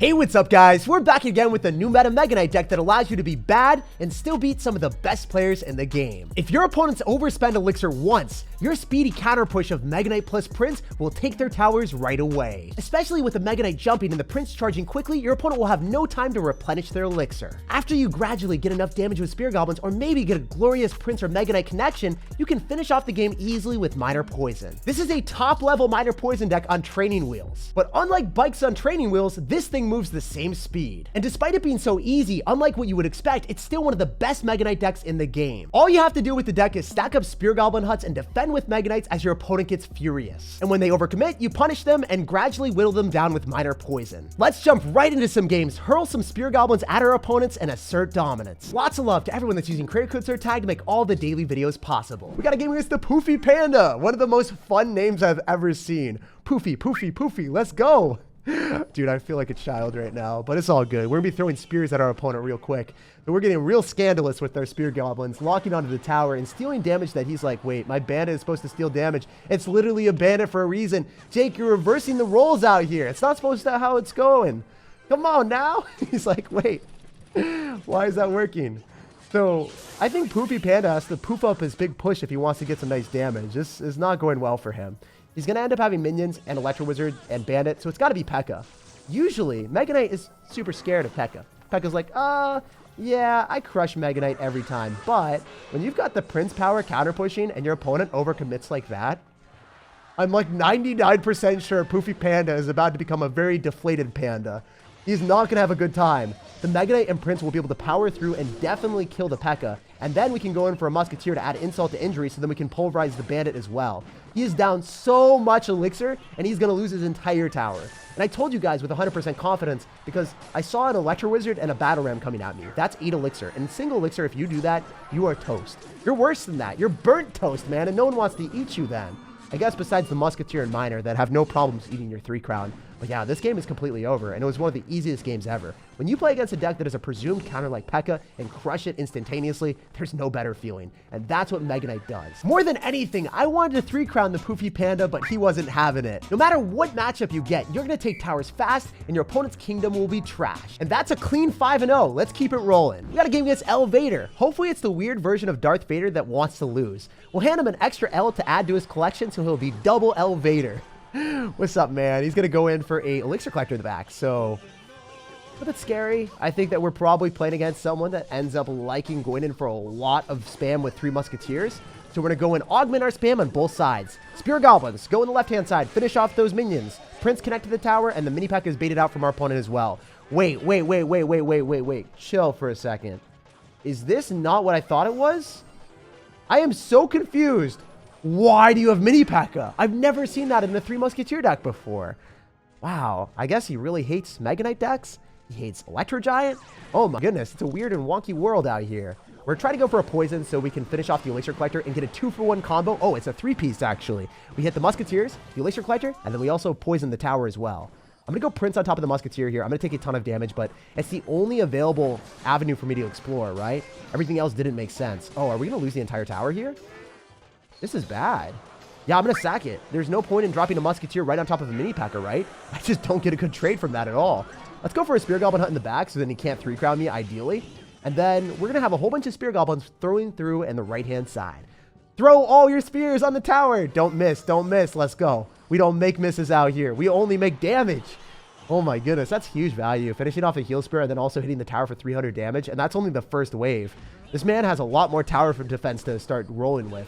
Hey, what's up guys? We're back again with a new meta Mega Knight deck that allows you to be bad and still beat some of the best players in the game. If your opponents overspend Elixir once, your speedy counter push of Mega Knight plus Prince will take their towers right away. Especially with the Mega Knight jumping and the Prince charging quickly, your opponent will have no time to replenish their Elixir. After you gradually get enough damage with Spear Goblins or maybe get a glorious Prince or Mega Knight connection, you can finish off the game easily with Minor Poison. This is a top level Minor Poison deck on training wheels. But unlike bikes on training wheels, this thing moves the same speed. And despite it being so easy, unlike what you would expect, it's still one of the best Mega Knight decks in the game. All you have to do with the deck is stack up Spear Goblin huts and defend with Mega Knights as your opponent gets furious. And when they overcommit, you punish them and gradually whittle them down with Minor Poison. Let's jump right into some games, hurl some Spear Goblins at our opponents, and assert dominance. Lots of love to everyone that's using creator code SirTag to make all the daily videos possible. We got a game against the Poofy Panda, one of the most fun names I've ever seen. Poofy, Poofy, Poofy, let's go. Dude, I feel like a child right now, but it's all good. We're gonna be throwing spears at our opponent real quick. But we're getting real scandalous with our Spear Goblins, locking onto the tower and stealing damage that he's like, wait, my bandit is supposed to steal damage. It's literally a bandit for a reason. Jake, you're reversing the roles out here. It's not supposed to how it's going. Come on now. He's like, wait, why is that working? So I think Poofy Panda has to poof up his big push if he wants to get some nice damage. This is not going well for him. He's going to end up having minions and Electro Wizard and Bandit, so it's got to be Pekka. Usually, Mega Knight is super scared of Pekka. Pekka's like, yeah, I crush Mega Knight every time. But when you've got the Prince power counter pushing and your opponent overcommits like that, I'm like 99% sure Poofy Panda is about to become a very deflated panda. He's not going to have a good time. The Mega Knight and Prince will be able to power through and definitely kill the Pekka. And then we can go in for a Musketeer to add insult to injury so then we can pulverize the Bandit as well. He is down so much Elixir and he's going to lose his entire tower. And I told you guys with 100% confidence because I saw an Electro Wizard and a Battle Ram coming at me. That's 8 Elixir. And single Elixir, if you do that, you are toast. You're worse than that. You're burnt toast, man, and no one wants to eat you then. I guess besides the Musketeer and Miner that have no problems eating your 3 crown. But yeah, this game is completely over, and it was one of the easiest games ever. When you play against a deck that is a presumed counter like Pekka and crush it instantaneously, there's no better feeling. And that's what Mega Knight does. More than anything, I wanted to 3 crown the Poofy Panda, but he wasn't having it. No matter what matchup you get, you're going to take towers fast, and your opponent's kingdom will be trash. And that's a clean 5-0. Let's keep it rolling. We got a game against Vader. Hopefully it's the weird version of Darth Vader that wants to lose. We'll hand him an extra L to add to his collection, so he'll be double Vader. What's up, man? He's going to go in for a Elixir Collector in the back, so a bit scary. I think that we're probably playing against someone that ends up liking going in for a lot of spam with 3 Musketeers. So we're going to go and augment our spam on both sides. Spear Goblins, go on the left-hand side, finish off those minions. Prince connect to the tower, and the mini pack is baited out from our opponent as well. Wait. Chill for a second. Is this not what I thought it was? I am so confused. Why do you have Mini Pekka? I've never seen that in the 3 Musketeer deck before. Wow, I guess he really hates Mega Knight decks. He hates Electro Giant. Oh my goodness, it's a weird and wonky world out here. We're trying to go for a poison so we can finish off the Elixir Collector and get a 2-for-1 combo. Oh, it's a 3-piece actually. We hit the Musketeers, the Elixir Collector, and then we also poison the tower as well. I'm going to go Prince on top of the Musketeer here. I'm going to take a ton of damage, but it's the only available avenue for me to explore, right? Everything else didn't make sense. Oh, are we going to lose the entire tower here? This is bad. Yeah, I'm going to sack it. There's no point in dropping a Musketeer right on top of a Mini Packer, right? I just don't get a good trade from that at all. Let's go for a Spear Goblin Hunt in the back so then he can't 3-crown me, ideally. And then we're going to have a whole bunch of Spear Goblins throwing through in the right-hand side. Throw all your spears on the tower. Don't miss. Don't miss. Let's go. We don't make misses out here. We only make damage. Oh my goodness, that's huge value. Finishing off a heal spear and then also hitting the tower for 300 damage. And that's only the first wave. This man has a lot more tower from defense to start rolling with.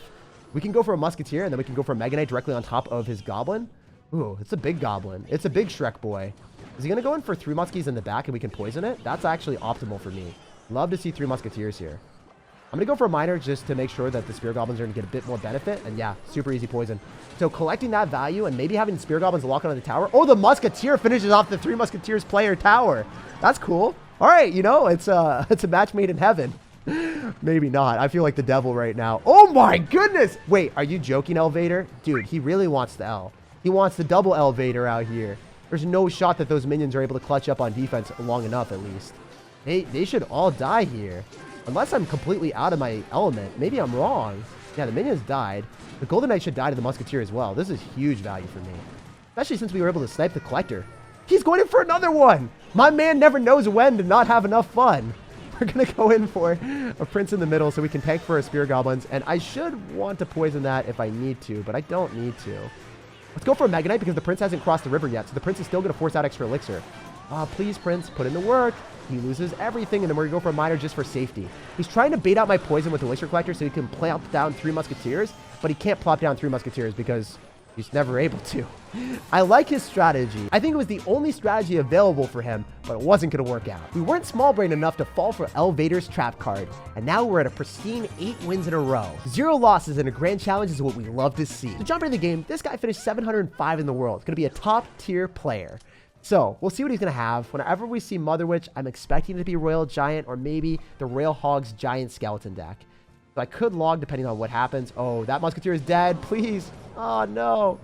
We can go for a Musketeer, and then we can go for a Mega Knight directly on top of his Goblin. Ooh, it's a big Goblin. It's a big Shrek boy. Is he going to go in for 3 Muskies in the back and we can poison it? That's actually optimal for me. Love to see 3 Musketeers here. I'm going to go for a Miner just to make sure that the Spear Goblins are going to get a bit more benefit. And yeah, super easy poison. So collecting that value and maybe having Spear Goblins lock on the tower. Oh, the Musketeer finishes off the 3 Musketeers player tower. That's cool. All right, you know, it's a match made in heaven. Maybe not. I feel like the devil right now. Oh my goodness. Wait, are you joking, Vader? Dude, he really wants the L. He wants the double Vader out here. There's no shot that those minions are able to clutch up on defense long enough, at least. They should all die here. Unless I'm completely out of my element. Maybe I'm wrong. Yeah, the minions died. The Golden Knight should die to the Musketeer as well. This is huge value for me. Especially since we were able to snipe the Collector. He's going in for another one. My man never knows when to not have enough fun. We're going to go in for a prince in the middle so we can tank for our spear goblins. And I should want to poison that if I need to, but I don't need to. Let's go for a Mega Knight because the prince hasn't crossed the river yet. So the prince is still going to force out extra elixir. Please, prince, put in the work. He loses everything, and then we're going to go for a miner just for safety. He's trying to bait out my poison with elixir collector so he can plop down 3 musketeers, but he can't plop down 3 musketeers because he's never able to. I like his strategy. I think it was the only strategy available for him, but it wasn't going to work out. We weren't small-brained enough to fall for Elevator's trap card, and now we're at a pristine 8 wins in a row. 0 losses in a grand challenge is what we love to see. To jump into the game, this guy finished 705 in the world. Going to be a top-tier player. So, we'll see what he's going to have. Whenever we see Mother Witch, I'm expecting it to be Royal Giant or maybe the Rail Hog's Giant Skeleton deck. So I could log depending on what happens. Oh, that Musketeer is dead. Please. Oh, no.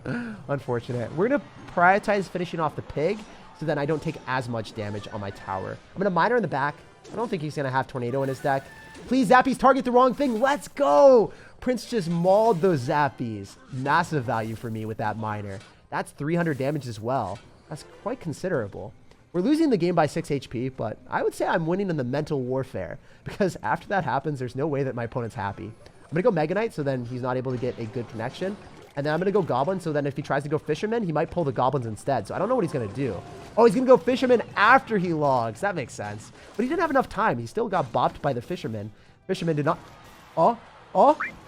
Unfortunate. We're going to prioritize finishing off the pig so then I don't take as much damage on my tower. I'm going to miner in the back. I don't think he's going to have Tornado in his deck. Please, Zappies, target the wrong thing. Let's go. Prince just mauled those Zappies. Massive value for me with that miner. That's 300 damage as well. That's quite considerable. We're losing the game by 6 HP, but I would say I'm winning in the mental warfare because after that happens, there's no way that my opponent's happy. I'm going to go Mega Knight so then he's not able to get a good connection. And then I'm going to go Goblin so then if he tries to go Fisherman, he might pull the Goblins instead. So I don't know what he's going to do. Oh, he's going to go Fisherman after he logs. That makes sense. But he didn't have enough time. He still got bopped by the Fisherman. Fisherman did not... Oh,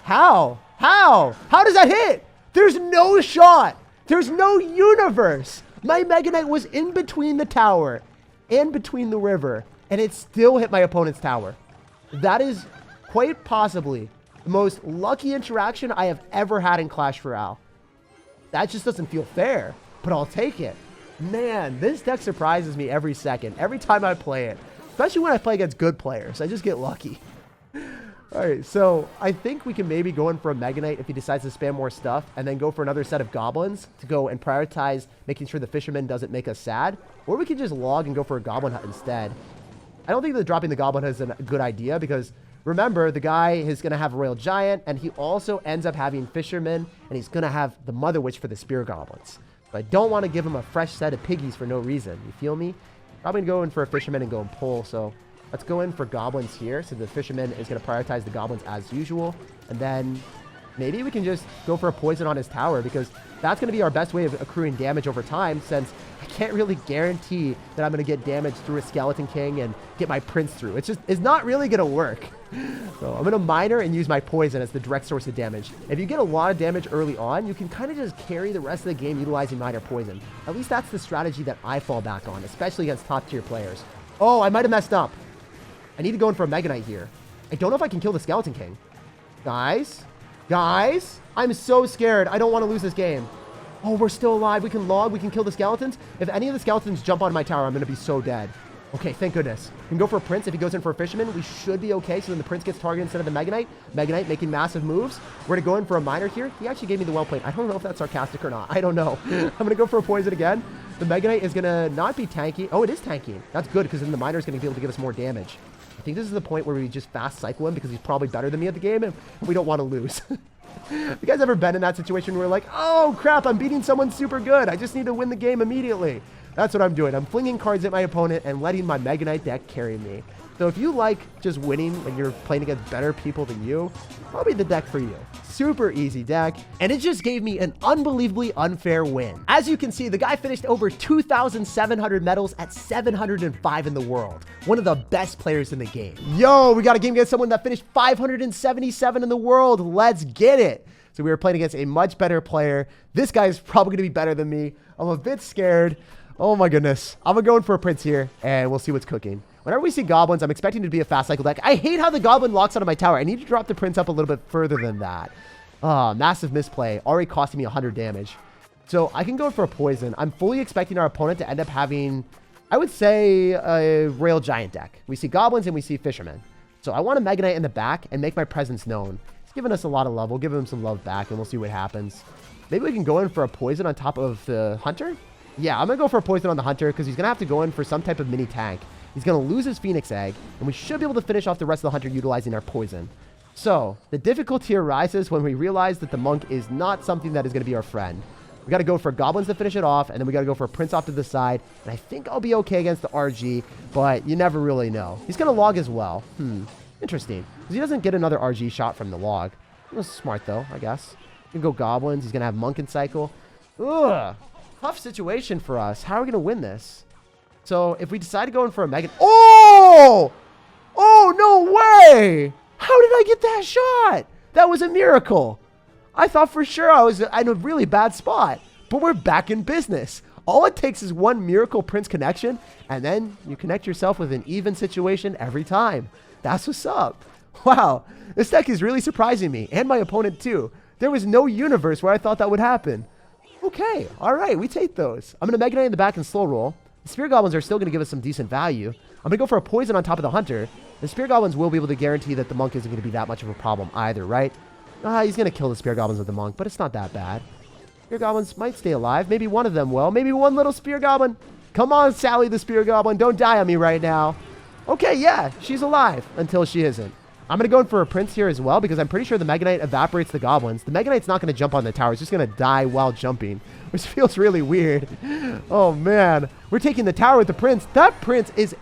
how? How does that hit? There's no shot. There's no universe. My Mega Knight was in between the tower and between the river, and it still hit my opponent's tower. That is quite possibly the most lucky interaction I have ever had in Clash Royale. That just doesn't feel fair, but I'll take it. Man, this deck surprises me every second, every time I play it, especially when I play against good players. I just get lucky. All right, so I think we can maybe go in for a Mega Knight if he decides to spam more stuff and then go for another set of Goblins to go and prioritize making sure the Fisherman doesn't make us sad. Or we could just log and go for a Goblin Hut instead. I don't think that dropping the Goblin Hut is a good idea because remember, the guy is going to have a Royal Giant and he also ends up having Fisherman and he's going to have the Mother Witch for the Spear Goblins. So I don't want to give him a fresh set of piggies for no reason. You feel me? Probably going to go in for a Fisherman and go and pull, so... Let's go in for Goblins here. So the Fisherman is going to prioritize the Goblins as usual. And then maybe we can just go for a poison on his tower because that's going to be our best way of accruing damage over time since I can't really guarantee that I'm going to get damage through a Skeleton King and get my Prince through. It's not really going to work. So I'm going to miner and use my poison as the direct source of damage. If you get a lot of damage early on, you can kind of just carry the rest of the game utilizing miner poison. At least that's the strategy that I fall back on, especially against top tier players. Oh, I might have messed up. I need to go in for a Mega Knight here. I don't know if I can kill the Skeleton King. Guys, I'm so scared. I don't want to lose this game. Oh, we're still alive. We can log. We can kill the skeletons. If any of the skeletons jump on my tower, I'm going to be so dead. Okay, thank goodness. We can go for a Prince. If he goes in for a Fisherman, we should be okay. So then the Prince gets targeted instead of the Mega Knight. Mega Knight making massive moves. We're going to go in for a Miner here. He actually gave me the well plate. I don't know if that's sarcastic or not. I don't know. I'm going to go for a Poison again. The Mega Knight is going to not be tanky. Oh, it is tanky. That's good because then the Miner is going to be able to give us more damage. I think this is the point where we just fast cycle him because he's probably better than me at the game and we don't want to lose. You guys ever been in that situation where you're like, oh crap, I'm beating someone super good. I just need to win the game immediately. That's what I'm doing. I'm flinging cards at my opponent and letting my Mega Knight deck carry me. So if you like just winning when you're playing against better people than you, probably the deck for you. Super easy deck. And it just gave me an unbelievably unfair win. As you can see, the guy finished over 2,700 medals at 705 in the world. One of the best players in the game. Yo, we got a game against someone that finished 577 in the world. Let's get it. So we were playing against a much better player. This guy is probably going to be better than me. I'm a bit scared. Oh my goodness. I'm going to go in for a Prince here and we'll see what's cooking. Whenever we see Goblins, I'm expecting it to be a fast cycle deck. I hate how the Goblin locks onto my tower. I need to drop the Prince up a little bit further than that. Massive misplay. Already costing me 100 damage. So I can go for a Poison. I'm fully expecting our opponent to end up having, I would say, a Royal Giant deck. We see Goblins and we see Fishermen. So I want a Mega Knight in the back and make my presence known. It's giving us a lot of love. We'll give him some love back and we'll see what happens. Maybe we can go in for a Poison on top of the Hunter. Yeah, I'm going to go for a Poison on the Hunter because he's going to have to go in for some type of mini tank. He's going to lose his Phoenix Egg, and we should be able to finish off the rest of the Hunter utilizing our Poison. So, the difficulty arises when we realize that the Monk is not something that is going to be our friend. We got to go for goblins to finish it off, and then we got to go for a prince off to the side. And I think I'll be okay against the RG, but you never really know. He's going to log as well. Interesting. Because he doesn't get another RG shot from the log. It was smart, though, I guess. We can go goblins. He's going to have monk and cycle. Ugh. Tough situation for us. How are we going to win this? So if we decide to go in for a mega... Oh! Oh, no way! How did I get that shot? That was a miracle. I thought for sure I was in a really bad spot. But we're back in business. All it takes is one miracle prince connection, and then you connect yourself with an even situation every time. That's what's up. Wow, this deck is really surprising me, and my opponent too. There was no universe where I thought that would happen. Okay, all right, we take those. I'm going to Mega Knight in the back and slow roll. The Spear Goblins are still going to give us some decent value. I'm going to go for a poison on top of the Hunter. The Spear Goblins will be able to guarantee that the Monk isn't going to be that much of a problem either, right? He's going to kill the Spear Goblins with the Monk, but it's not that bad. Spear Goblins might stay alive. Maybe one of them will. Maybe one little Spear Goblin. Come on, Sally the Spear Goblin. Don't die on me right now. Okay, yeah, she's alive until she isn't. I'm going to go in for a Prince here as well because I'm pretty sure the Mega Knight evaporates the Goblins. The Mega Knight's not going to jump on the tower. It's just going to die while jumping, which feels really weird. Oh, man. We're taking the tower with the Prince. That Prince is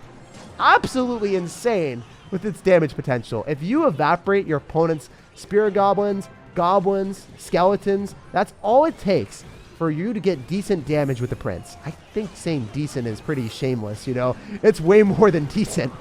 absolutely insane with its damage potential. If you evaporate your opponent's Spear Goblins, Goblins, Skeletons, that's all it takes for you to get decent damage with the Prince. I think saying decent is pretty shameless, you know. It's way more than decent.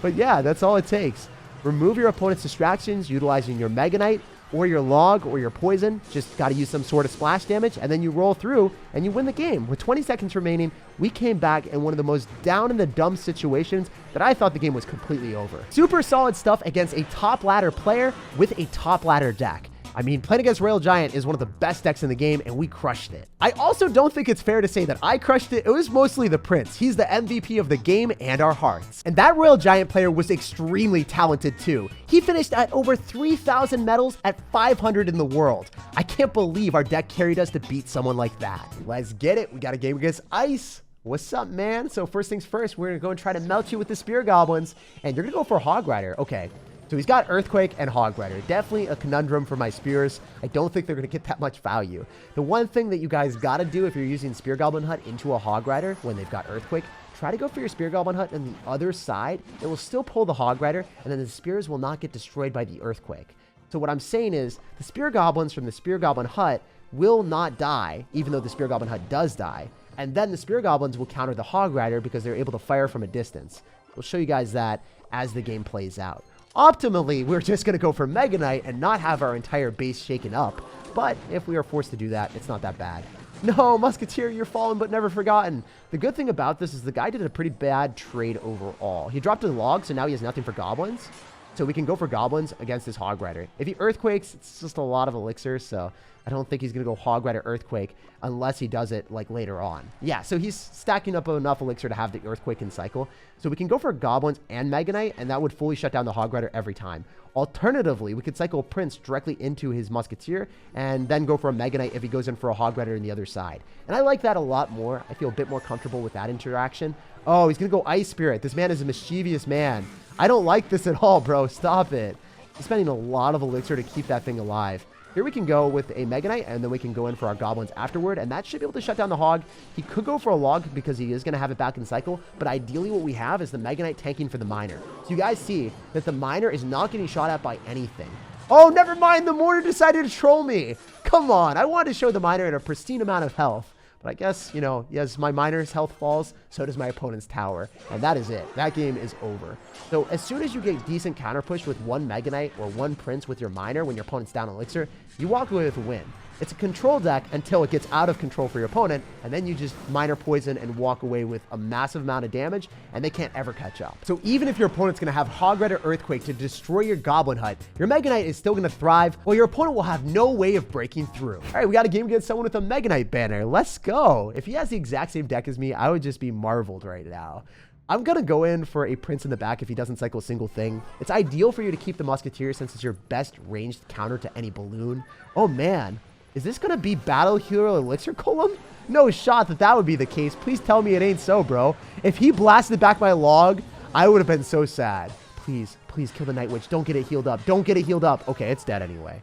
But yeah, that's all it takes. Remove your opponent's distractions utilizing your Mega Knight or your log or your poison. Just got to use some sort of splash damage, and then you roll through and you win the game. With 20 seconds remaining, we came back in one of the most down in the dumb situations that I thought the game was completely over. Super solid stuff against a top ladder player with a top ladder deck. I mean, playing against Royal Giant is one of the best decks in the game, and we crushed it. I also don't think it's fair to say that I crushed it. It was mostly the Prince. He's the MVP of the game and our hearts. And that Royal Giant player was extremely talented too. He finished at over 3,000 medals at 500 in the world. I can't believe our deck carried us to beat someone like that. Let's get it. We got a game against Ice. What's up, man? So first things first, we're going to go and try to melt you with the Spear Goblins, and you're going to go for Hog Rider. Okay. So he's got Earthquake and Hog Rider. Definitely a conundrum for my Spears. I don't think they're going to get that much value. The one thing that you guys got to do if you're using Spear Goblin Hut into a Hog Rider when they've got Earthquake, try to go for your Spear Goblin Hut on the other side. It will still pull the Hog Rider, and then the Spears will not get destroyed by the Earthquake. So what I'm saying is the Spear Goblins from the Spear Goblin Hut will not die, even though the Spear Goblin Hut does die. And then the Spear Goblins will counter the Hog Rider because they're able to fire from a distance. We'll show you guys that as the game plays out. Optimally, we're just going to go for Mega Knight and not have our entire base shaken up. But if we are forced to do that, it's not that bad. No, Musketeer, you're fallen but never forgotten. The good thing about this is the guy did a pretty bad trade overall. He dropped a log, so now he has nothing for Goblins. So we can go for Goblins against his Hog Rider. If he Earthquakes, it's just a lot of elixirs, so I don't think he's going to go Hog Rider Earthquake unless he does it, like, later on. Yeah, so he's stacking up enough elixir to have the Earthquake and cycle. So we can go for Goblins and Mega Knight, and that would fully shut down the Hog Rider every time. Alternatively, we could cycle Prince directly into his Musketeer and then go for a Mega Knight if he goes in for a Hog Rider on the other side. And I like that a lot more. I feel a bit more comfortable with that interaction. Oh, he's going to go Ice Spirit. This man is a mischievous man. I don't like this at all, bro. Stop it. He's spending a lot of elixir to keep that thing alive. Here we can go with a Mega Knight, and then we can go in for our Goblins afterward, and that should be able to shut down the Hog. He could go for a Log because he is going to have it back in cycle, but ideally what we have is the Mega Knight tanking for the Miner. So you guys see that the Miner is not getting shot at by anything. Oh, never mind. The Mortar decided to troll me. Come on. I wanted to show the Miner in a pristine amount of health. But I guess, you know, as my Miner's health falls, so does my opponent's tower. And that is it. That game is over. So as soon as you get decent counter push with one Mega Knight or one Prince with your Miner when your opponent's down elixir, you walk away with a win. It's a control deck until it gets out of control for your opponent, and then you just Miner poison and walk away with a massive amount of damage, and they can't ever catch up. So even if your opponent's going to have Hog Rider Earthquake to destroy your Goblin Hut, your Mega Knight is still going to thrive, while your opponent will have no way of breaking through. All right, we got a game against someone with a Mega Knight banner. Let's go. If he has the exact same deck as me, I would just be marveled right now. I'm going to go in for a Prince in the back if he doesn't cycle a single thing. It's ideal for you to keep the Musketeer since it's your best ranged counter to any balloon. Oh, man. Is this going to be Battle Hero Elixir Column? No shot that that would be the case. Please tell me it ain't so, bro. If he blasted back my log, I would have been so sad. Please, please kill the Night Witch. Don't get it healed up. Don't get it healed up. Okay, it's dead anyway.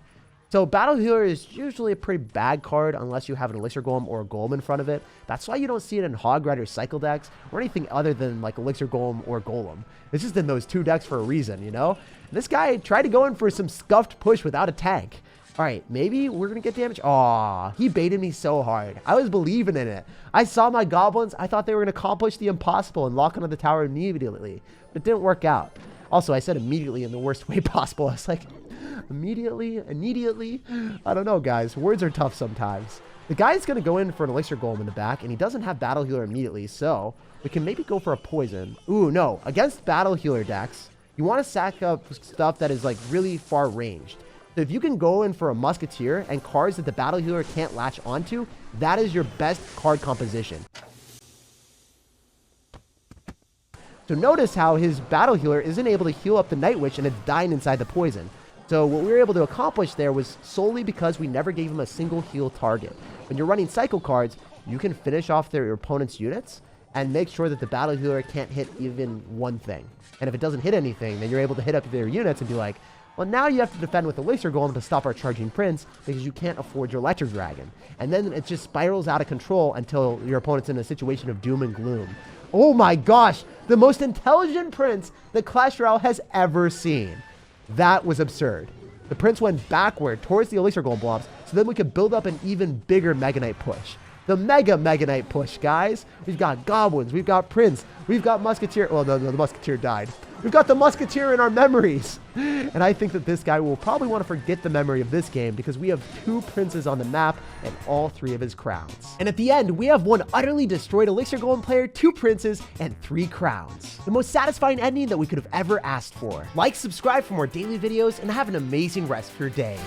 So Battle Healer is usually a pretty bad card unless you have an Elixir Golem or a Golem in front of it. That's why you don't see it in Hog Rider Cycle decks or anything other than like Elixir Golem or Golem. It's just in those two decks for a reason, you know? This guy tried to go in for some scuffed push without a tank. All right, maybe we're going to get damage. Aw, he baited me so hard. I was believing in it. I saw my goblins. I thought they were going to accomplish the impossible and lock onto the tower immediately. But it didn't work out. Also, I said immediately in the worst way possible. I was like, immediately? I don't know, guys. Words are tough sometimes. The guy's going to go in for an Elixir Golem in the back, and he doesn't have Battle Healer immediately, so we can maybe go for a poison. Ooh, no. Against Battle Healer decks, you want to sack up stuff that is like really far ranged. So if you can go in for a Musketeer and cards that the Battle Healer can't latch onto, that is your best card composition. So notice how his Battle Healer isn't able to heal up the Night Witch and it's dying inside the poison. So what we were able to accomplish there was solely because we never gave him a single heal target. When you're running cycle cards, you can finish off your opponent's units and make sure that the Battle Healer can't hit even one thing. And if it doesn't hit anything, then you're able to hit up their units and be like, well, now you have to defend with Elixir Golem to stop our Charging Prince because you can't afford your Electric Dragon. And then it just spirals out of control until your opponent's in a situation of doom and gloom. Oh my gosh, the most intelligent Prince that Clash Royale has ever seen. That was absurd. The Prince went backward towards the Elixir Golem blobs so then we could build up an even bigger Mega Knight push. The Mega Knight push, guys. We've got Goblins, we've got Prince, we've got Musketeer. Well, no, the Musketeer died. We've got the Musketeer in our memories. And I think that this guy will probably want to forget the memory of this game because we have 2 Princes on the map and all 3 of his crowns. And at the end, we have 1 utterly destroyed Elixir Golem player, 2 Princes, and 3 crowns. The most satisfying ending that we could have ever asked for. Like, subscribe for more daily videos, and have an amazing rest of your day.